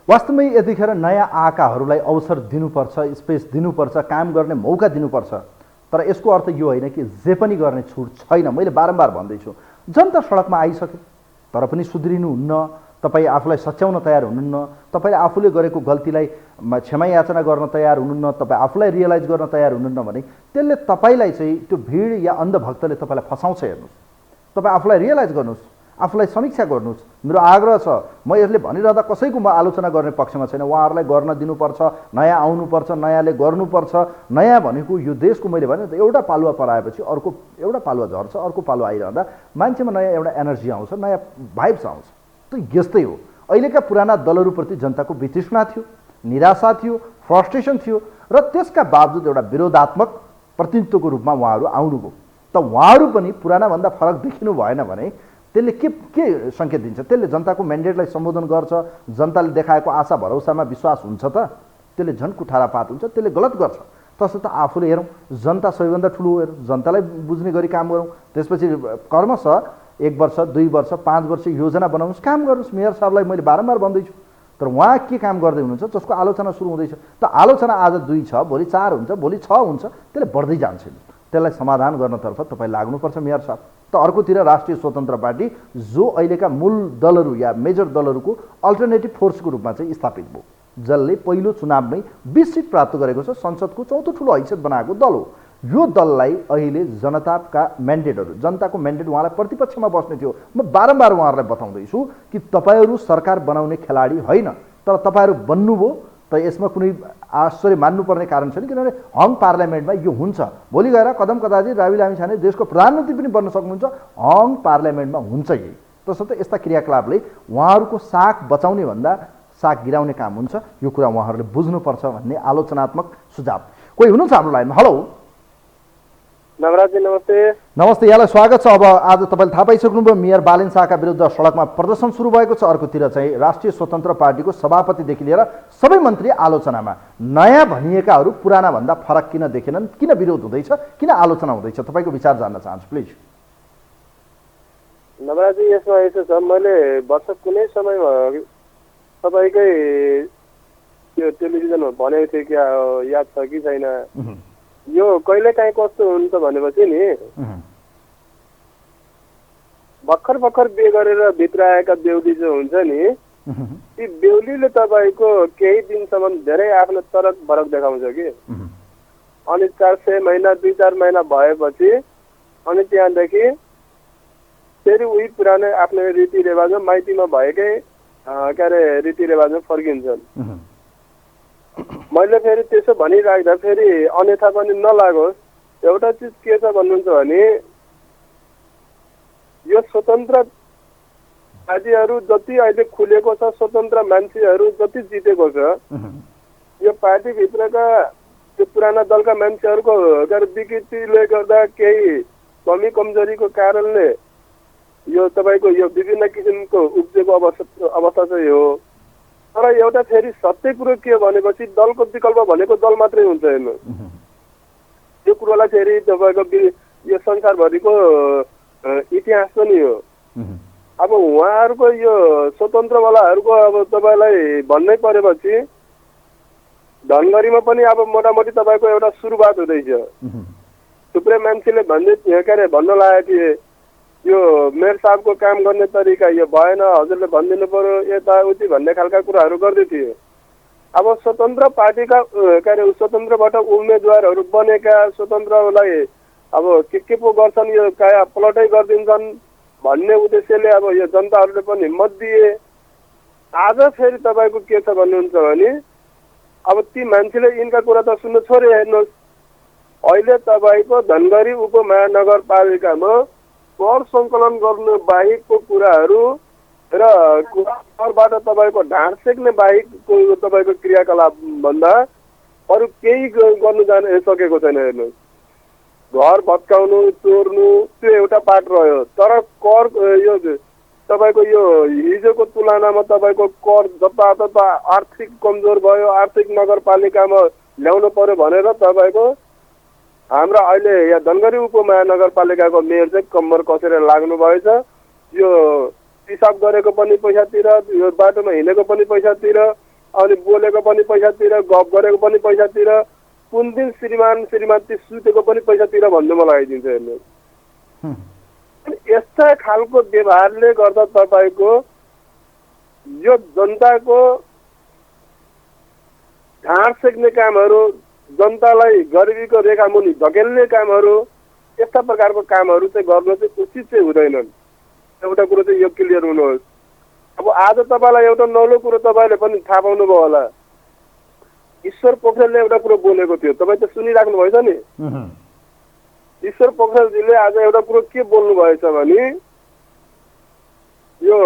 वास्तवमै यतिखेर नयाँ आकाहरूलाई अवसर दिनुपर्छ, स्पेस दिनुपर्छ, काम गर्ने मौका दिनुपर्छ। तर यसको अर्थ यो होइन कि जे पनि गर्ने छुट छैन। मैले बारम्बार भन्दैछु जनता सडकमा आइसक्यो तर पनि सुध्रिनुहुन्न, तपाईँ आफूलाई सच्याउन तयार हुनुहुन्न, तपाईँले आफूले गरेको गल्तीलाई क्षमा याचना गर्न तयार हुनुहुन्न, तपाईँ आफूलाई रियलाइज गर्न तयार हुनुहुन्न भने त्यसले तपाईँलाई चाहिँ त्यो भिड या अन्धभक्तले तपाईँलाई फसाउँछ। हेर्नुहोस् तपाईँ आफूलाई रियलाइज गर्नुहोस्, आफूलाई समीक्षा गर्नुहोस्। मेरो आग्रह छ, म यसले भनिरहँदा कसैको म आलोचना गर्ने पक्षमा छैन। उहाँहरूलाई गर्न दिनुपर्छ, नयाँ आउनुपर्छ, नयाँले गर्नुपर्छ। नयाँ भनेको यो देशको मैले भने एउटा पालुवा पराएपछि अर्को एउटा पालुवा झर्छ, अर्को पालुवा आइरहँदा मान्छेमा नयाँ एउटा एनर्जी आउँछ, नयाँ भाइब्स आउँछ। त्यो यस्तै हो। अहिलेका पुराना दलहरूप्रति जनताको वितृष्णा थियो, निराशा थियो, फ्रस्ट्रेसन थियो र त्यसका बावजुद एउटा विरोधात्मक प्रतिनिधित्वको रूपमा उहाँहरू आउनुभयो। त उहाँहरू पनि पुरानाभन्दा फरक देखिनु भएन भने त्यसले के सङ्केत दिन्छ? त्यसले जनताको म्यान्डेटलाई सम्बोधन गर्छ, जनताले देखाएको आशा भरोसामा विश्वास हुन्छ त? त्यसले झन् कुठारापात हुन्छ, त्यसले गलत गर्छ। तसर्थ आफूले हेरौँ, जनता सबैभन्दा ठुलो हेरौँ, जनतालाई बुझ्ने गरी काम गरौँ। त्यसपछि कर्मशः 1 वर्ष 2 वर्ष 5 वर्ष योजना बनाउनुहोस्, काम गर्नुहोस्। मेयर साहबलाई मैले बारम्बार भन्दैछु, तर उहाँ के काम गर्दै हुनुहुन्छ जसको आलोचना सुरु हुँदैछ। त आलोचना आज 2 छ, भोलि 4 हुन्छ, भोलि 6 हुन्छ, त्यसले बढ्दै जान्छ। त्यसलाई समाधान गर्नतर्फ तपाईँ लाग्नुपर्छ मेयर साहब। त अर्कोतिर राष्ट्रिय स्वतन्त्र पार्टी जो अहिलेका मूल दलहरू या मेजर दलहरूको अल्टरनेटिभ फोर्सको रूपमा चाहिँ स्थापित भयो, जसले पहिलो चुनावमै 20 सिट प्राप्त गरेको छ, संसदको 4थो ठुलो हैसियत बनाएको दल हो। यो दललाई अहिले जनताका म्यान्डेटहरू, जनताको म्यान्डेट उहाँलाई प्रतिपक्षमा बस्ने थियो। म बारम्बार उहाँहरूलाई बताउँदैछु कि तपाईँहरू सरकार बनाउने खेलाडी होइन, तर तपाईँहरू बन्नुभयो। त यसमा कुनै आश्चर्य मान्नुपर्ने कारण छैन, किनभने हङ पार्लियामेन्टमा यो हुन्छ। भोलि गएर कदम कदाचित रावी लामिछाने देशको प्रधानमन्त्री पनि बन्न सक्नुहुन्छ। हङ पार्लियामेन्टमा हुन्छ यही। तसर्थ यस्ता क्रियाकलापले उहाँहरूको साख बचाउने भन्दा साख गिराउने काम हुन्छ। यो कुरा उहाँहरूले बुझ्नुपर्छ भन्ने आलोचनात्मक सुझाव। कोही हुनुहुन्छ हाम्रो लाइनमा? हेलो नवराजी, नमस्ते। नमस्ते, यहाँलाई स्वागत छ। अब आज तपाईँले थाहा पाइसक्नुभयो, मेयर बालेन शाहका विरुद्ध सडकमा प्रदर्शन सुरु भएको छ। अर्कोतिर चाहिँ राष्ट्रिय स्वतन्त्र पार्टीको सभापतिदेखि लिएर सबै मन्त्री आलोचनामा। नयाँ भनिएकाहरू पुराना भन्दा फरक किन देखेनन्? किन विरोध हुँदैछ? किन आलोचना हुँदैछ? तपाईँको विचार जान्न चाहन्छु प्लिज। नवराजी, यसमा यसो छ, मैले वर्ष कुनै समयमा तपाईँकै त्यो टेलिभिजनमा भनेको थिएँ, क्या याद छ कि छैन? यो कहिले काहीँ कस्तो हुन्छ भनेपछि नि, भर्खर भर्खर बिहे गरेर भित्र आएका बेहुली जो हुन्छ नि, ती बेहुलीले तपाईँको केही दिनसम्म धेरै आफ्नो तरक भरक देखाउँछ कि, अनि 4-6 महिना 2-4 महिना भएपछि अनि त्यहाँदेखि फेरि उही पुरानो आफ्नो रीतिरिवाजमा माइतीमा भएकै के अरे रीतिरिवाजमा फर्किन्छन्। मैले फेरि त्यसो भनिराख्दा फेरि अन्यथा पनि नलागोस्। एउटा चिज के छ भन्नुहुन्छ भने, यो स्वतन्त्र पार्टीहरू जति अहिले खुलेको छ, स्वतन्त्र मान्छेहरू जति जितेको छ, यो पार्टीभित्रका त्यो पुराना दलका मान्छेहरूको विकृतिले गर्दा केही कमी कमजोरीको कारणले यो तपाईँको यो विभिन्न किसिमको उब्जेको अवस्था चाहिँ हो। तर एउटा फेरि सत्य कुरो के भनेपछि दलको विकल्प भनेको दल मात्रै हुन्छ हेर्नु। यो कुरोलाई फेरि तपाईँको यो संसारभरिको इतिहास पनि हो। अब उहाँहरूको यो स्वतन्त्रवालाहरूको अब तपाईँलाई भन्नै परेपछि धनगढीमा पनि अब मोटामोटी तपाईँको एउटा सुरुवात हुँदैछ। थुप्रै मान्छेले भन्न लागेको थिए यो मेयर साहबको काम गर्ने तरिका यो भएन, हजुरले भनिदिनु पर्यो यताउति भन्ने खालका कुराहरू गर्दै थिए। अब स्वतन्त्र पार्टीका स्वतन्त्रबाट उम्मेदवारहरू बनेका स्वतन्त्रलाई अब के पो गर्छन्, यो क्या प्लटै गरिदिन्छन् भन्ने उद्देश्यले अब यो जनताहरूले पनि मत दिए। आज फेरि तपाईँको के छ भन्नुहुन्छ भने, अब ती मान्छेले यिनका कुरा त सुन्नु छोडे। हेर्नुहोस्, अहिले तपाईँको धनगढी उपमहानगरपालिकामा कर सङ्कलन गर्नु बाहेकको कुराहरू र करबाट तपाईँको ढाँड सेक्ने बाहेकको तपाईँको क्रियाकलाप भन्दा अरू केही गर्नु सकेको छैन। हेर्नुहोस्, घर भत्काउनु, चोर्नु त्यो एउटा पार्ट रह्यो, तर कर यो तपाईँको यो हिजोको तुलनामा तपाईँको कर जतातता आर्थिक कमजोर भयो, आर्थिक नगरपालिकामा ल्याउनु पर्यो भनेर तपाईँको हाम्रा अहिले यहाँ धनगढी उपमहानगरपालिकाको मेयर चाहिँ कम्मर कसेर लाग्नु भएछ। यो पिसाब गरेको पनि पैसा तिर, यो बाटोमा हिँडेको पनि पैसा तिर, अनि बोलेको पनि पैसा तिर, गफ गरेको पनि पैसा तिर, कुन दिन श्रीमान श्रीमती सुतेको पनि पैसा तिर भन्नु मलाई लगाइदिन्छ। हेर्नु, यस्ता खालको व्यवहारले गर्दा तपाईँको यो जनताको ढाँड सेक्ने कामहरू, जनतालाई गरिबीको रेखा मुनि धकेल्ने कामहरू, यस्ता प्रकारको कामहरू चाहिँ गर्न चाहिँ उचित चाहिँ हुँदैनन्। एउटा कुरो चाहिँ यो क्लियर हुनुहोस्। अब आज तपाईँलाई एउटा नौलो कुरो तपाईँले पनि थाहा पाउनुभयो होला, ईश्वर पोखरेलले एउटा कुरो बोलेको थियो, तपाईँ त सुनिराख्नु भएछ नि। ईश्वर पोखरेलजीले आज एउटा कुरो के बोल्नु भएछ भने यो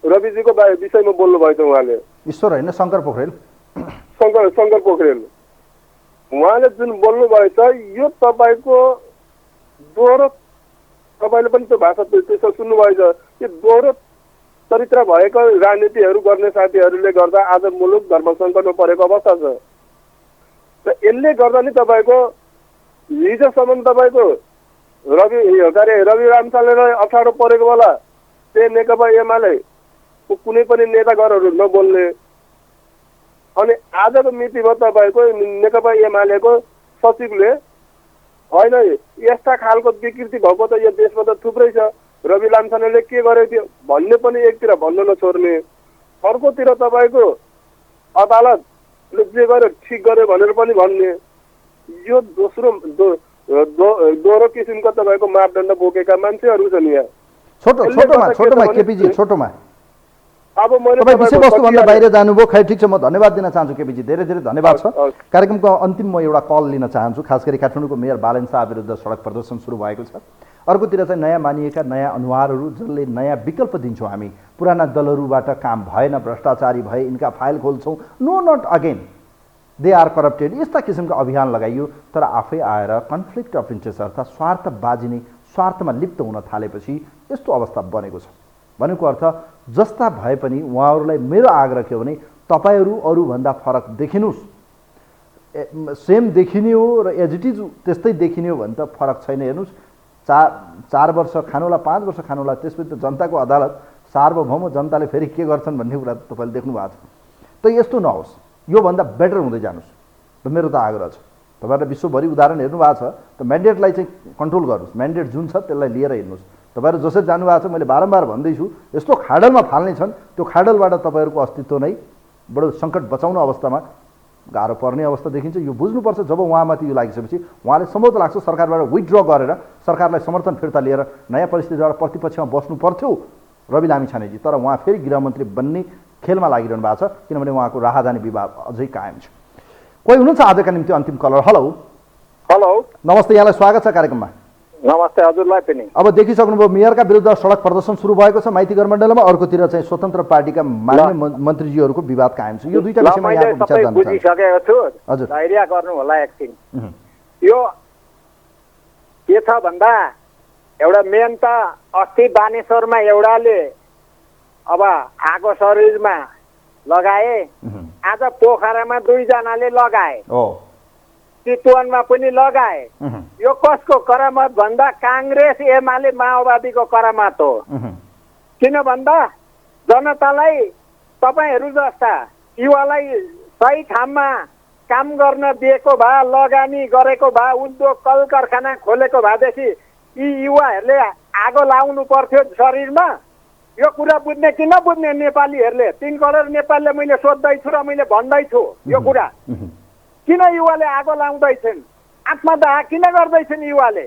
रविजीको विषयमा बोल्नु भएछ उहाँले। ईश्वर होइन, शङ्कर पोखरेल। शङ्कर पोखरेल उहाँले जुन बोल्नु भएछ यो तपाईँको दोहोरो, तपाईँले पनि त्यो भाषा त्यसो सुन्नुभएछ, यो दोहोरो चरित्र भएको राजनीतिहरू गर्ने साथीहरूले गर्दा आज मुलुक धर्म सङ्कटमा परेको अवस्था छ। र यसले गर्दा नि तपाईँको हिजोसम्म तपाईँको रवि लामिछानेलाई अप्ठ्यारो परेको बेला त्यही नेकपा एमाले कुनै पनि नेतागरहरू नबोल्ने, अनि आजको मितिमा तपाईँको नेकपा एमालेको सचिवले होइन यस्ता खालको विकृति भएको त यो देशमा त थुप्रै छ, रवि लामिछानेले के गरेको थियो भन्ने पनि एकतिर भन्न नछोड्ने, अर्कोतिर तपाईँको अदालतले जे गर्यो ठिक गर्यो भनेर पनि भन्ने, यो दोस्रो दोहोरो किसिमको तपाईँको मापदण्ड बोकेका मान्छेहरू छन् यहाँ। छोटोमा केपीजी, छोटोमा अब मैले तपाईँ विषयवस्तुभन्दा बाहिर जानुभयो। खै ठिक छ, म धन्यवाद दिन चाहन्छु केपीजी, धेरै धेरै धन्यवाद छ। कार्यक्रमको अन्तिम म एउटा कल लिन चाहन्छु। खास गरी काठमाडौँको मेयर बालेन शाह विरुद्ध सडक प्रदर्शन सुरु भएको छ। अर्कोतिर चाहिँ नयाँ मानिएका नयाँ अनुहारहरू जसले नयाँ विकल्प दिन्छौँ हामी, पुराना दलहरूबाट काम भएन, भ्रष्टाचारी भए, यिनका फाइल खोल्छौँ, no not again, they are corrupted, यस्ता किसिमको अभियान लगाइयो। तर आफै आएर कन्फ्लिक्ट अफ इन्ट्रेस्ट अर्थात् स्वार्थ बाजिने, स्वार्थमा लिप्त हुन थालेपछि यस्तो अवस्था बनेको छ। भनेको अर्थ जस्ता भए पनि उहाँहरूलाई मेरो आग्रह के हो भने तपाईँहरू अरूभन्दा फरक देखिनुहोस्, सेम देखिने हो र एज इट इज त्यस्तै देखिने हो भने त फरक छैन। हेर्नुहोस्, 4 वर्ष खानुहोला, 5 वर्ष खानुहोला, त्यसपछि त जनताको अदालत सार्वभौम, जनताले फेरि के गर्छन् भन्ने कुरा तपाईँले देख्नु भएको छ। त यस्तो नहोस्, योभन्दा बेटर हुँदै जानुहोस् र मेरो त आग्रह छ। तपाईँहरूले विश्वभरि उदाहरण हेर्नु भएको छ, त म्यान्डेटलाई चाहिँ कन्ट्रोल गर्नुहोस्, म्यान्डेट जुन छ त्यसलाई लिएर हिँड्नुहोस्। तपाईँहरू जसरी जानुभएको छ, मैले बारम्बार भन्दैछु, यस्तो खाडलमा फाल्ने छन्, त्यो खाडलबाट तपाईँहरूको अस्तित्व नै बडो सङ्कट बचाउनु अवस्थामा गाह्रो पर्ने अवस्था देखिन्छ। यो बुझ्नुपर्छ। जब उहाँमाथि यो लागिसकेपछि उहाँले सम्भवतः लाग्छ सरकारबाट विथड्र गरेर सरकारलाई समर्थन फिर्ता लिएर नयाँ परिस्थितिबाट प्रतिपक्षमा बस्नु पर्थ्यो रवि लामिछानेजी, तर उहाँ फेरि गृहमन्त्री बन्ने खेलमा लागिरहनु भएको छ, किनभने उहाँको राहदानी विवाद अझै कायम छ। कोही हुनुहुन्छ आजका निम्ति अन्तिम कलर? हेलो हेलो, नमस्ते, यहाँलाई स्वागत छ कार्यक्रममा। नमस्ते, हजुरलाई पनि। अब देखिसक्नुभयो मेयरका विरुद्ध सडक प्रदर्शन सुरु भएको छ माइती गठबन्धनमा, अर्कोतिर चाहिँ स्वतन्त्र पार्टीका मान्य मन्त्रीजीहरूको विवाद कायम छ। यो दुईटा विषयमा यहाँको विचार जान्न चाहन्छु। बुझिसकेको छु, हजुर धैर्य गर्नु होला एकछिन। यो के छ भन्दा एउटा मेन त अस्ति बानेश्वरमा एउटाले अब आगो शरीरमा लगाए, आज पोखरामा 2 जनाले लगाए, चितवनमा पनि लगाए। यो कसको करामत भन्दा काङ्ग्रेस एमाले माओवादीको करामत हो। किन भन्दा जनतालाई तपाईँहरू जस्ता युवालाई सही ठाउँमा काम गर्न दिएको भए, लगानी गरेको भए, उद्योग कल कारखाना खोलेको भएदेखि यी युवाहरूले आगो लाउनु पर्थ्यो शरीरमा। यो कुरा बुझ्ने कि नबुझ्ने नेपालीहरूले, 3 करोड नेपालीले मैले सोध्दैछु र मैले भन्दैछु यो कुरा। किन युवाले आगो लाउँदैछन्, आत्मदाह किन गर्दैछन् युवाले?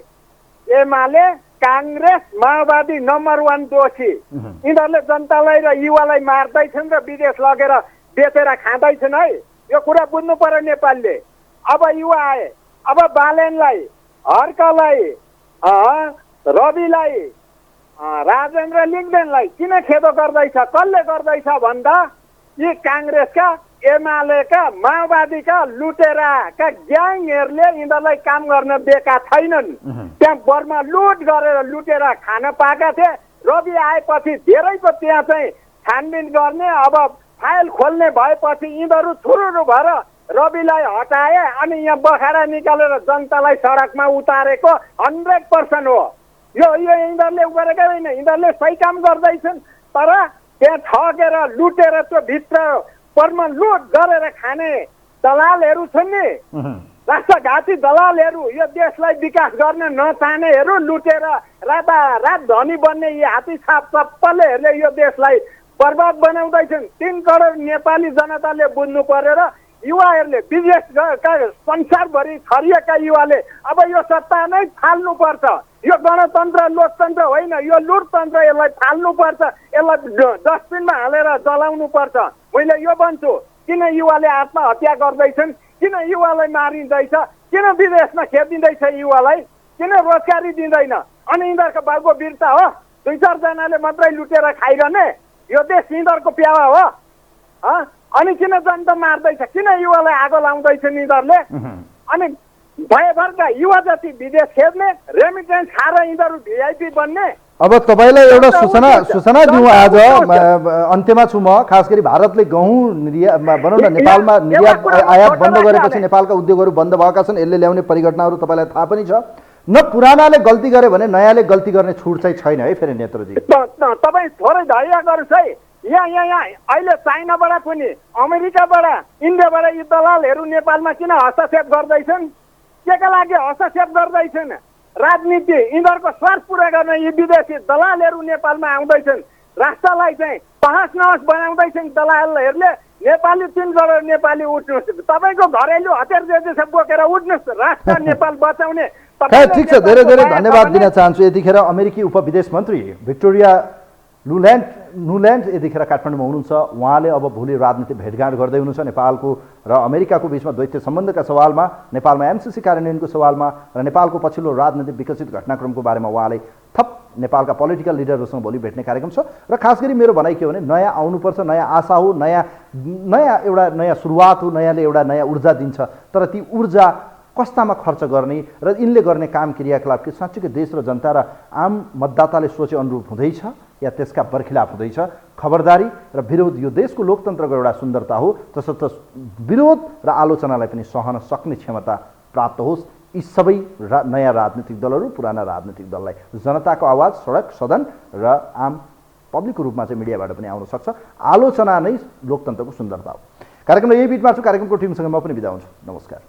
एमाले काङ्ग्रेस माओवादी नम्बर 1 दोषी। यिनीहरूले जनतालाई र युवालाई मार्दैछन् र विदेश लगेर बेचेर खाँदैछन् है। यो कुरा बुझ्नु पर्यो नेपालले। अब युवा आए, अब बालेनलाई, हर्कलाई, रविलाई, राजेन्द्र लिङ्गदेनलाई किन खेदो गर्दैछ? कसले गर्दैछ भन्दा यी काङ्ग्रेसका, एमालेका, माओवादीका लुटेराका ग्याङहरूले यिनीहरूलाई काम गर्न दिएका छैनन्। त्यहाँ बर्मा लुट गरेर लुटेर खान पाएका थिए। रवि आएपछि धेरैको त्यहाँ चाहिँ छानबिन गर्ने, अब फाइल खोल्ने भएपछि यिनीहरू थुरुरु भएर रविलाई हटाए अनि यहाँ बखारा निकालेर जनतालाई सडकमा उतारेको 100% हो। यो यिनीहरूले गरेकै होइन, यिनीहरूले सही काम गर्दैछन्। तर त्यहाँ ठगेर लुटेर त्यो भित्र परमा लुट गरेर खाने दलालहरू छन् नि, राष्ट्रघाती दलालहरू, यो देशलाई विकास गर्न नचाहनेहरू, लुटेर रातारात धनी बन्ने यी हात्ती छाप चप्पलहरूले यो देशलाई बर्बाद बनाउँदैछन्। 3 करोड नेपाली जनताले बुझ्नु पर्यो र युवाहरूले, विदेश संसारभरि छरिएका युवाले अब यो सत्ता नै फाल्नुपर्छ। यो गणतन्त्र लोकतन्त्र होइन, यो लुटतन्त्र। यसलाई फाल्नुपर्छ, यसलाई डस्टबिनमा हालेर जलाउनुपर्छ। मैले यो भन्छु, किन युवाले आत्महत्या गर्दैछन्, किन युवालाई मारिँदैछ, किन विदेशमा खेपिँदैछ युवालाई, किन रोजगारी दिँदैन? अनि यिनीहरूको बाबुको वीरता हो? 2-4 जनाले मात्रै लुटेर खाइरहने? यो देश यिनीहरूको प्यावा हो? अनि किन जनता मार्दैछ, किन युवालाई आगो लाउँदैछन् यिनीहरूले? अनि भयभरका युवा जति विदेश खेद्ने, रेमिटेन्स खाएर यिनीहरू भिआइपी बन्ने। अब तपाईँलाई एउटा सूचना दिउँ आज अन्त्यमा छु म। खास गरी भारतले गहुँ भनौँ न नेपालमा निर्यात आयात बन्द गरेपछि नेपालका उद्योगहरू बन्द भएका छन्। यसले ल्याउने परिघटनाहरू तपाईँलाई थाहा पनि छ। न पुरानाले गल्ती गरे भने नयाँले गल्ती गर्ने छुट चाहिँ छैन है फेरि नेत्रजी। तपाईँ थोरै धैर्य गर्नुहोस् है। यहाँ अहिले चाइनाबाट पनि, अमेरिकाबाट, इन्डियाबाट यी दलालहरू नेपालमा किन हस्तक्षेप गर्दैछन्? केका लागि हस्तक्षेप गर्दैछन्? राजनीति यिनीहरूको स्वार्थ पुरा गर्न यी विदेशी दलालहरू नेपालमा आउँदैछन्। राष्ट्रलाई चाहिँ तहस नहस बनाउँदैछन् दलालहरूले। नेपाली 3 करोड नेपाली उठ्नुहोस्, तपाईँको घरेलु हतियार जे बोकेर उठ्नुहोस्, राष्ट्र नेपाल बचाउने। ठिक छ, धेरै धेरै धन्यवाद दिन चाहन्छु। यतिखेर अमेरिकी उपविदेश मन्त्री भिक्टोरिया नुल्यान्ड यतिखेर काठमाडौँमा हुनुहुन्छ। उहाँले अब भोलि राजनीतिक भेटघाट गर्दै हुनुहुन्छ। नेपालको र अमेरिकाको बिचमा द्वैत सम्बन्धका सवालमा, नेपालमा एमसिसी कार्यान्वयनको सवालमा र नेपालको पछिल्लो राजनीतिक विकसित घटनाक्रमको बारेमा उहाँले थप नेपालका पोलिटिकल लिडरहरूसँग भोलि भेट्ने कार्यक्रम छ। र खास गरी मेरो भनाइ के हो भने नयाँ आउनुपर्छ, नयाँ आशा हो, नयाँ सुरुवात हो, नयाँले एउटा नयाँ ऊर्जा दिन्छ। तर ती ऊर्जा कस्तामा खर्च गर्ने र यिनले गर्ने काम क्रियाकलाप के साँच्चीकै देश र जनता र आम मतदाताले सोचे अनुरूप हुँदैछ या त्यसका बरखिलाफ हुँदैछ? खबरदारी र विरोध यो देशको लोकतन्त्रको एउटा सुन्दरता हो। तसर्थ विरोध र आलोचनालाई पनि सहन सक्ने क्षमता प्राप्त होस्। यी सबै नयाँ राजनीतिक दलहरू पुराना राजनीतिक दललाई जनताको आवाज सडक सदन र आम पब्लिकको रूपमा चाहिँ मिडियाबाट पनि आउन सक्छ। आलोचना नै लोकतन्त्रको सुन्दरता हो। कार्यक्रममा यही बिटमा छु। कार्यक्रमको टिमसँग म पनि बिदा हुन्छु। नमस्कार।